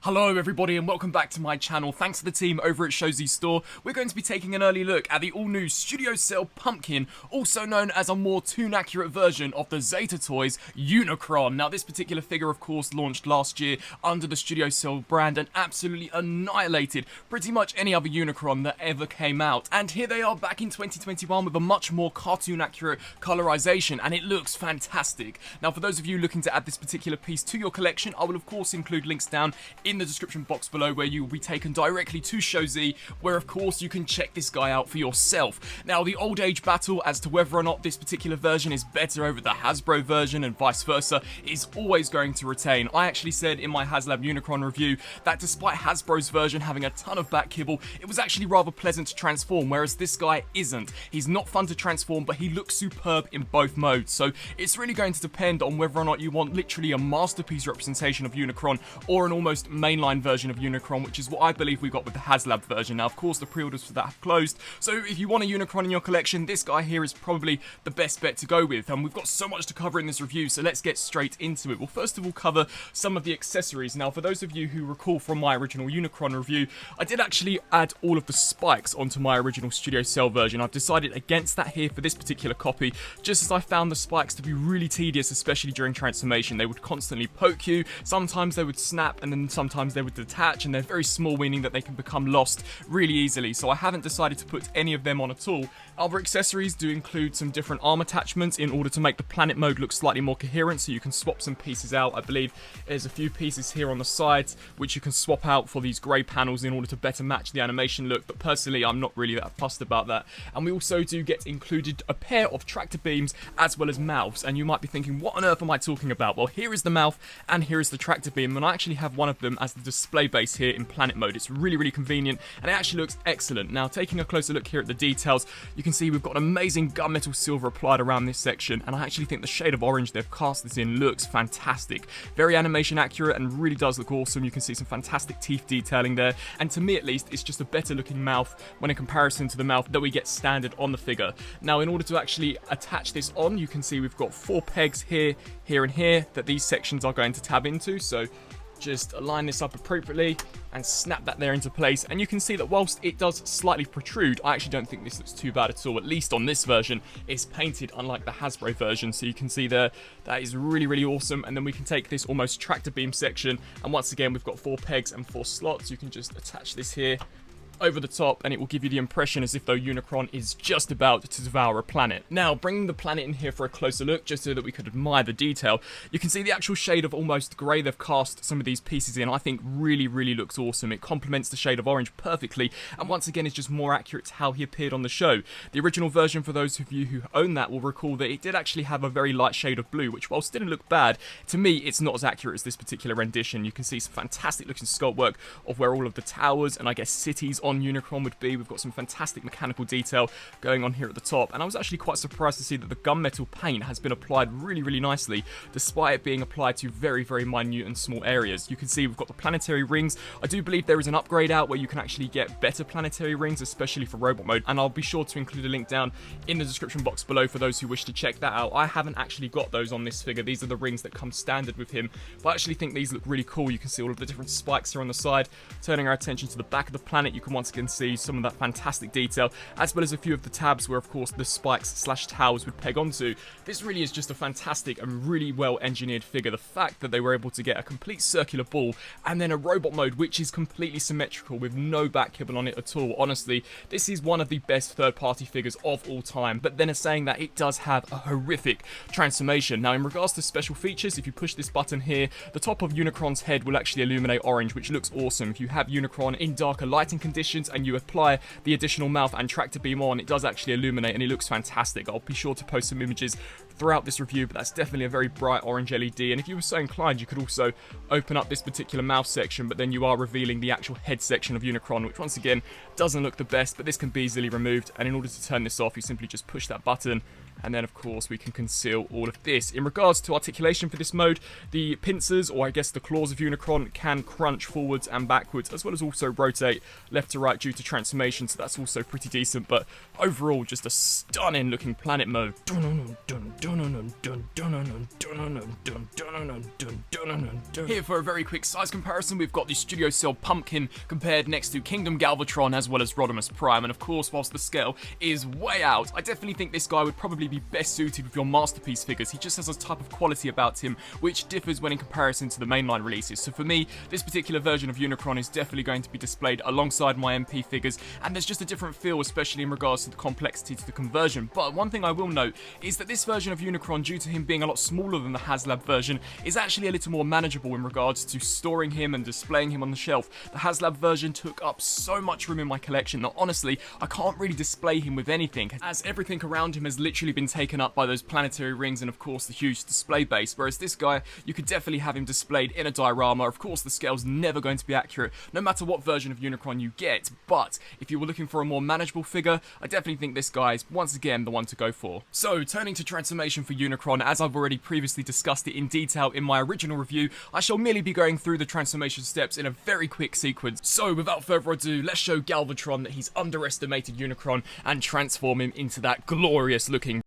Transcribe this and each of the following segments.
Hello everybody and welcome back to my channel. Thanks to the team over at Showzy Store, we're going to be taking an early look at the all-new Studio Cell Pumpkin, also known as a more toon-accurate version of the Zeta Toys Unicron. Now this particular figure of course launched last year under the Studio Cell brand and absolutely annihilated pretty much any other Unicron that ever came out. And here they are back in 2021 with a much more cartoon-accurate colorization, and it looks fantastic. Now for those of you looking to add this particular piece to your collection, I will of course include links down in the description box below where you will be taken directly to Showzy, where of course you can check this guy out for yourself. Now the old age battle as to whether or not this particular version is better over the Hasbro version and vice versa is always going to retain. I actually said in my HasLab Unicron review that despite Hasbro's version having a ton of back kibble, it was actually rather pleasant to transform, whereas this guy isn't. He's not fun to transform, but he looks superb in both modes, so it's really going to depend on whether or not you want literally a masterpiece representation of Unicron or an almost mainline version of Unicron, which is what I believe we got with the HasLab version. Now of course the pre-orders for that have closed, so if you want a Unicron in your collection, this guy here is probably the best bet to go with. And we've got so much to cover in this review, so let's get straight into it. We'll first of all cover some of the accessories. Now for those of you who recall from my original Unicron review, I did actually add all of the spikes onto my original Studio Cell version. I've decided against that here for this particular copy, just as I found the spikes to be really tedious, especially during transformation. They would constantly poke you, sometimes they would snap, and then sometimes they would detach, and they're very small, meaning that they can become lost really easily, so I haven't decided to put any of them on at all. Other accessories do include some different arm attachments in order to make the planet mode look slightly more coherent, so you can swap some pieces out. I believe there's a few pieces here on the sides which you can swap out for these grey panels in order to better match the animation look, but personally I'm not really that fussed about that. And we also do get included a pair of tractor beams as well as mouths, and you might be thinking, what on earth am I talking about? Well, here is the mouth and here is the tractor beam, and I actually have one of them as the display base here in planet mode. It's really convenient and it actually looks excellent. Now taking a closer look here at the details, you can see we've got an amazing gunmetal silver applied around this section, and I actually think the shade of orange they've cast this in looks fantastic. Very animation accurate and really does look awesome. You can see some fantastic teeth detailing there, and to me at least it's just a better looking mouth when in comparison to the mouth that we get standard on the figure. Now in order to actually attach this on, you can see we've got 4 pegs here, here and here that these sections are going to tab into, so just align this up appropriately and snap that there into place, and you can see that whilst it does slightly protrude, I actually don't think this looks too bad at all. At least on this version, it's painted unlike the Hasbro version, so you can see there that is really awesome. And then we can take this almost tractor beam section, and once again we've got 4 pegs and 4 slots. You can just attach this here over the top, and it will give you the impression as if though Unicron is just about to devour a planet. Now, bringing the planet in here for a closer look, just so that we could admire the detail, you can see the actual shade of almost grey they've cast some of these pieces in. I think really looks awesome. It complements the shade of orange perfectly, and once again it's just more accurate to how he appeared on the show. The original version, for those of you who own that, will recall that it did actually have a very light shade of blue, which whilst didn't look bad, to me it's not as accurate as this particular rendition. You can see some fantastic looking sculpt work of where all of the towers and I guess cities on Unicron would be. We've got some fantastic mechanical detail going on here at the top, and I was actually quite surprised to see that the gunmetal paint has been applied really nicely, despite it being applied to very minute and small areas. You can see we've got the planetary rings. I do believe there is an upgrade out where you can actually get better planetary rings, especially for robot mode, and I'll be sure to include a link down in the description box below for those who wish to check that out. I haven't actually got those on this figure. These are the rings that come standard with him, but I actually think these look really cool. You can see all of the different spikes here on the side. Turning our attention to the back of the planet, you can once again see some of that fantastic detail, as well as a few of the tabs where of course the spikes / towers would peg onto. This really is just a fantastic and really well engineered figure. The fact that they were able to get a complete circular ball and then a robot mode which is completely symmetrical with no back kibble on it at all. Honestly, this is one of the best third-party figures of all time, but then saying that, it does have a horrific transformation. Now in regards to special features, if you push this button here, the top of Unicron's head will actually illuminate orange, which looks awesome. If you have Unicron in darker lighting conditions and you apply the additional mouth and tractor beam on, it does actually illuminate and it looks fantastic. I'll be sure to post some images throughout this review, but that's definitely a very bright orange LED. And if you were so inclined, you could also open up this particular mouth section, but then you are revealing the actual head section of Unicron, which once again doesn't look the best, but this can be easily removed. And in order to turn this off, you simply just push that button, and then of course we can conceal all of this. In regards to articulation for this mode, the pincers, or I guess the claws of Unicron, can crunch forwards and backwards, as well as also rotate left to right due to transformation, so that's also pretty decent. But overall, just a stunning looking planet mode. Dun, dun, dun, Here for a very quick size comparison, we've got the Studio Cell Pumpkin compared next to Kingdom Galvatron as well as Rodimus Prime, and of course, whilst the scale is way out, I definitely think this guy would probably be best suited with your Masterpiece figures. He just has a type of quality about him which differs when in comparison to the mainline releases. So for me, this particular version of Unicron is definitely going to be displayed alongside my MP figures, and there's just a different feel, especially in regards to the complexity to the conversion. But one thing I will note is that this version of Unicron, due to him being a lot smaller than the HasLab version, is actually a little more manageable in regards to storing him and displaying him on the shelf. The HasLab version took up so much room in my collection that honestly, I can't really display him with anything, as everything around him has literally been taken up by those planetary rings and of course the huge display base, whereas this guy, you could definitely have him displayed in a diorama. Of course, the scale's never going to be accurate, no matter what version of Unicron you get, but if you were looking for a more manageable figure, I definitely think this guy is once again the one to go for. So, turning to transformation for Unicron, as I've already previously discussed it in detail in my original review, I shall merely be going through the transformation steps in a very quick sequence. So, without further ado, let's show Galvatron that he's underestimated Unicron and transform him into that glorious looking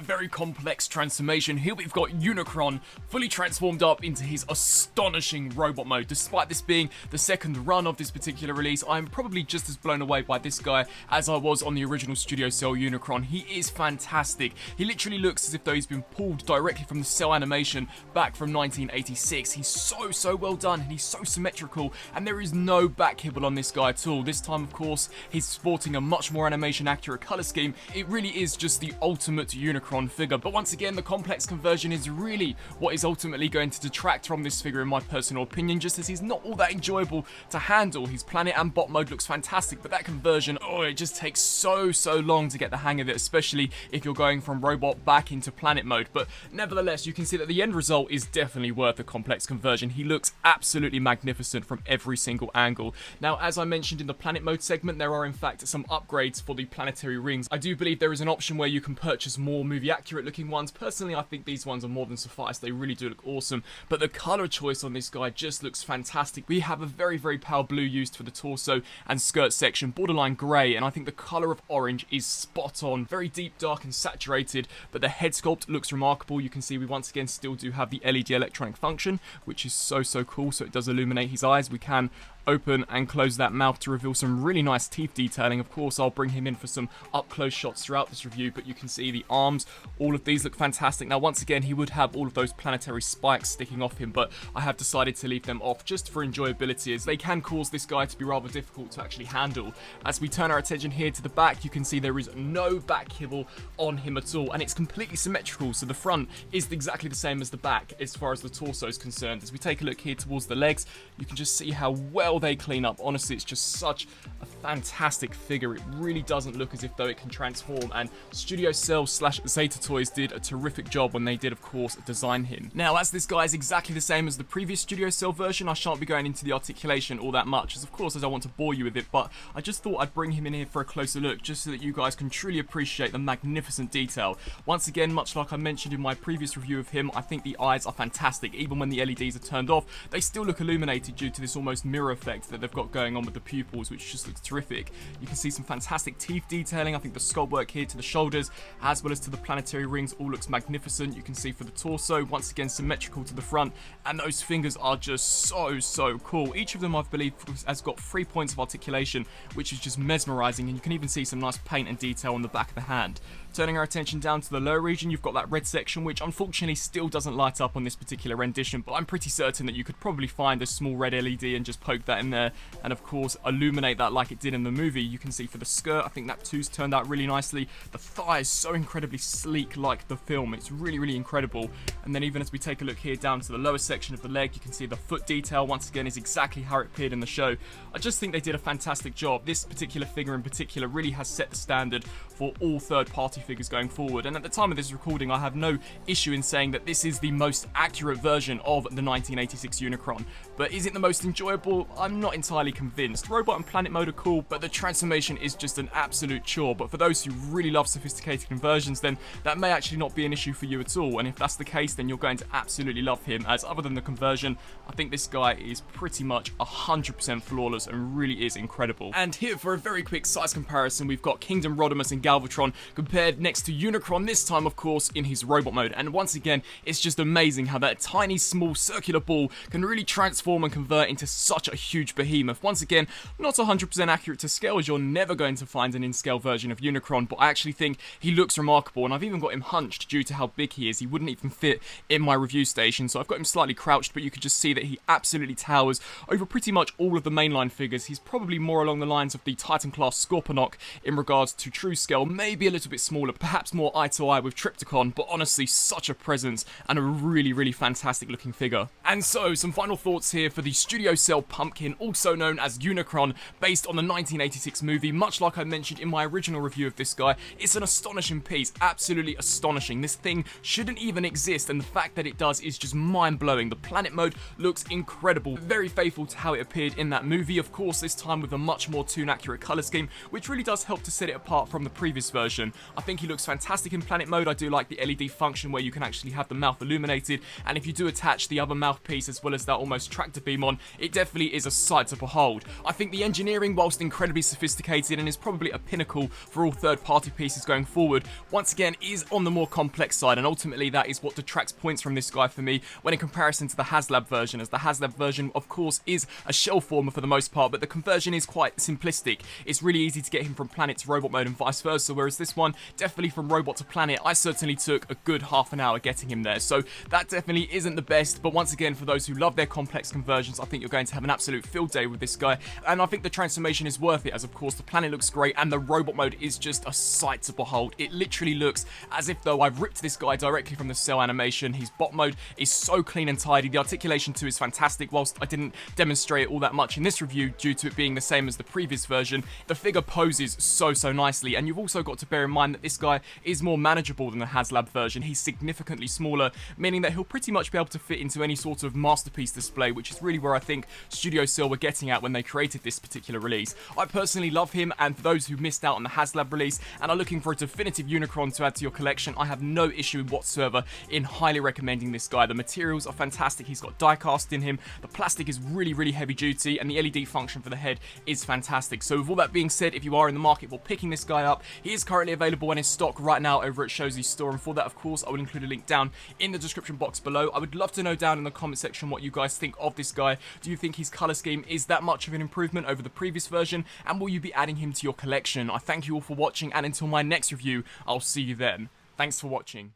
very complex transformation. Here we've got Unicron fully transformed up into his astonishing robot mode. Despite this being the second run of this particular release, I'm probably just as blown away by this guy as I was on the original Studio Cell Unicron. He is fantastic. He literally looks as if though he's been pulled directly from the cell animation back from 1986. He's so well done, and he's so symmetrical, and there is no back kibble on this guy at all. This time, of course, he's sporting a much more animation accurate color scheme. It really is just the ultimate Unicron figure, but once again, the complex conversion is really what is ultimately going to detract from this figure in my personal opinion, just as he's not all that enjoyable to handle. His planet and bot mode looks fantastic, but that conversion, oh, it just takes so long to get the hang of it, especially if you're going from robot back into planet mode. But nevertheless, you can see that the end result is definitely worth the complex conversion. He looks absolutely magnificent from every single angle. Now, as I mentioned in the planet mode segment, there are in fact some upgrades for the planetary rings. I do believe there is an option where you can purchase more movie accurate looking ones. Personally, I think these ones are more than suffice. They really do look awesome, but the color choice on this guy just looks fantastic. We have a very pale blue used for the torso and skirt section, borderline grey, and I think the color of orange is spot on. Very deep, dark and saturated, but the head sculpt looks remarkable. You can see we once again still do have the LED electronic function, which is so cool, so it does illuminate his eyes. We can open and close that mouth to reveal some really nice teeth detailing. Of course, I'll bring him in for some up-close shots throughout this review, but you can see the arms, all of these look fantastic. Now, once again, he would have all of those planetary spikes sticking off him, but I have decided to leave them off just for enjoyability, as they can cause this guy to be rather difficult to actually handle. As we turn our attention here to the back, you can see there is no back kibble on him at all, and it's completely symmetrical, so the front is exactly the same as the back as far as the torso is concerned. As we take a look here towards the legs, you can just see how well well they clean up. Honestly, it's just such a fantastic figure. It really doesn't look as if though it can transform, and Studio Cell / Zeta Toys did a terrific job when they did, of course, design him. Now, as this guy is exactly the same as the previous Studio Cell version, I shan't be going into the articulation all that much, as I don't want to bore you with it, but I just thought I'd bring him in here for a closer look, just so that you guys can truly appreciate the magnificent detail. Once again, much like I mentioned in my previous review of him, I think the eyes are fantastic. Even when the LEDs are turned off, they still look illuminated due to this almost mirror effect that they've got going on with the pupils, which just looks terrific. You can see some fantastic teeth detailing. I think the sculpt work here to the shoulders, as well as to the planetary rings, all looks magnificent. You can see for the torso, once again symmetrical to the front, and those fingers are just so cool. Each of them, I believe, has got 3 points of articulation, which is just mesmerizing, and you can even see some nice paint and detail on the back of the hand. Turning our attention down to the lower region, you've got that red section, which unfortunately still doesn't light up on this particular rendition, but I'm pretty certain that you could probably find a small red LED and just poke that in there, and of course illuminate that like it did in the movie. You can see for the skirt, I think that too's turned out really nicely. The thigh is so incredibly sleek like the film. It's really incredible. And then even as we take a look here down to the lower section of the leg, you can see the foot detail once again is exactly how it appeared in the show. I just think they did a fantastic job. This particular figure in particular really has set the standard for all third-party figures going forward, and at the time of this recording I have no issue in saying that this is the most accurate version of the 1986 Unicron. But is it the most enjoyable? I'm not entirely convinced. Robot and planet mode are cool, but the transformation is just an absolute chore. But for those who really love sophisticated conversions, then that may actually not be an issue for you at all, and if that's the case, then you're going to absolutely love him, as other than the conversion, I think this guy is pretty much 100% flawless and really is incredible. And here, for a very quick size comparison, we've got Kingdom Rodimus and Galvatron compared next to Unicron, this time of course in his robot mode. And once again, it's just amazing how that tiny small circular ball can really transform and convert into such a huge behemoth. Once again, not 100% accurate to scale, as you're never going to find an in-scale version of Unicron, but I actually think he looks remarkable, and I've even got him hunched due to how big he is. He wouldn't even fit in my review station, so I've got him slightly crouched, but you could just see that he absolutely towers over pretty much all of the mainline figures. He's probably more along the lines of the Titan class Scorponok in regards to true scale, maybe a little bit smaller, perhaps more eye to eye with Trypticon, but honestly such a presence and a really fantastic looking figure. And so some final thoughts here for the Studio Cell Pumpkin, also known as Unicron, based on the 1986 movie. Much like I mentioned in my original review of this guy, it's an astonishing piece, absolutely astonishing. This thing shouldn't even exist, and the fact that it does is just mind-blowing. The planet mode looks incredible, very faithful to how it appeared in that movie, of course this time with a much more toon-accurate colour scheme, which really does help to set it apart from the previous version. I think he looks fantastic in planet mode. I do like the LED function where you can actually have the mouth illuminated, and if you do attach the other mouthpiece as well as that almost tractor beam on, it definitely is a sight to behold. I think the engineering, whilst incredibly sophisticated and is probably a pinnacle for all third-party pieces going forward, once again is on the more complex side, and ultimately that is what detracts points from this guy for me when in comparison to the HasLab version, as the HasLab version of course is a shell former for the most part, but the conversion is quite simplistic. It's really easy to get him from planet to robot mode and vice versa, whereas this one, definitely from robot to planet, I certainly took a good half an hour getting him there, so that definitely isn't the best. But once again, for those who love their complex conversions, I think you're going to have an absolute field day with this guy, and I think the transformation is worth it, as of course the planet looks great and the robot mode is just a sight to behold. It literally looks as if though I've ripped this guy directly from the Cell animation. His bot mode is so clean and tidy, the articulation too is fantastic. Whilst I didn't demonstrate it all that much in this review due to it being the same as the previous version, the figure poses so nicely, and you've also got to bear in mind that this guy is more manageable than the HasLab version. He's significantly smaller, meaning that he'll pretty much be able to fit into any sort of masterpiece display, which is really where I think Studio Cell were getting at when they created this particular release. I personally love him, and for those who missed out on the HasLab release and are looking for a definitive Unicron to add to your collection, I have no issue whatsoever in highly recommending this guy. The materials are fantastic, he's got die cast in him, the plastic is really heavy duty, and the LED function for the head is fantastic. So with all that being said, if you are in the market for picking this guy up, he is currently available and in stock right now over at Showsy's store, and for that of course I will include a link down in the description box below. I would love to know down in the comment section what you guys think of this guy. Do you think his colour scheme is that much of an improvement over the previous version, and will you be adding him to your collection? I thank you all for watching, and until my next review, I'll see you then. Thanks for watching.